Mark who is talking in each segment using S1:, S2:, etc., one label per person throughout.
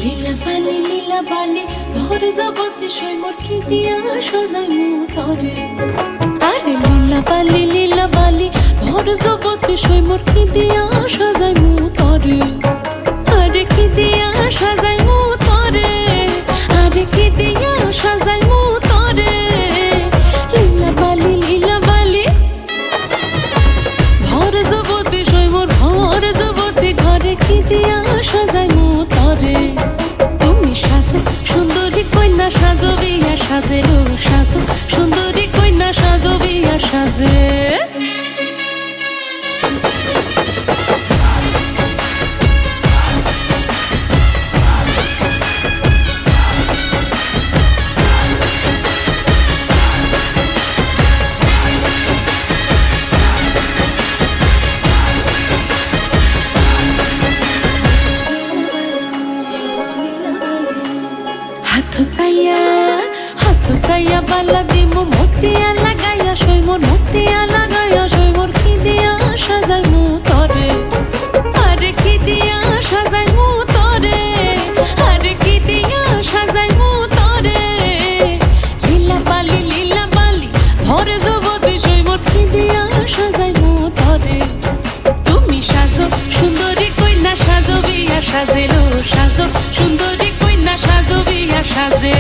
S1: লীলা বালি ভর জগতে সই মোর কি দিয়া সাজাই মু তরে। আরে লীলা বালি ভর জগতে সই মোর কি দিয়া সাজাই মু তরে। আরে কি দিয়া সাজাই মু তরে, আরে কি দিয়া সাজাই মু তরে। লীলা বালি ভর জগতে সই মোর ভর জগতে ঘরে কি দিয়া সাজাই মু তরে। সুন্দরী কন্যা সাজো বিয়া সাজে লো সাজো, সুন্দরী কন্যা সাজো বিয়া সাজে। হাথ সাইয়া বালা দিমু মতিয়া লাগাইয়া সই মোর, মতিয়া লাগাইয়া সই মোর কি দিয়া সাজাই মু তরে। আরে কি দিয়া সাজাই মু তরে, আরে কি দিয়া সাজাই মু তরে। লীলা বালি ভরে জগতে সই মোর কি দিয়া সাজাই মু তরে। তুমি সাজো সুন্দরী কন্যা সাজো বিয়া সাজে লো সাজো, সুন্দরী কন্যা সাজো বিয়া সাজে।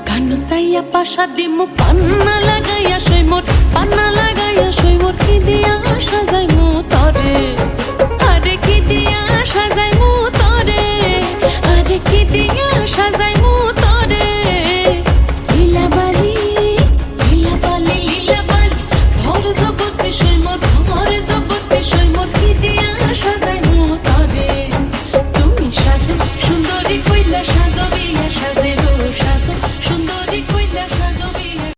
S1: কানু সাইয়া পাশা দিমু পান্না লাগাইয়া সই মোর, পান্না লাগাইয়া সই মোর কি দিয়া সাজাই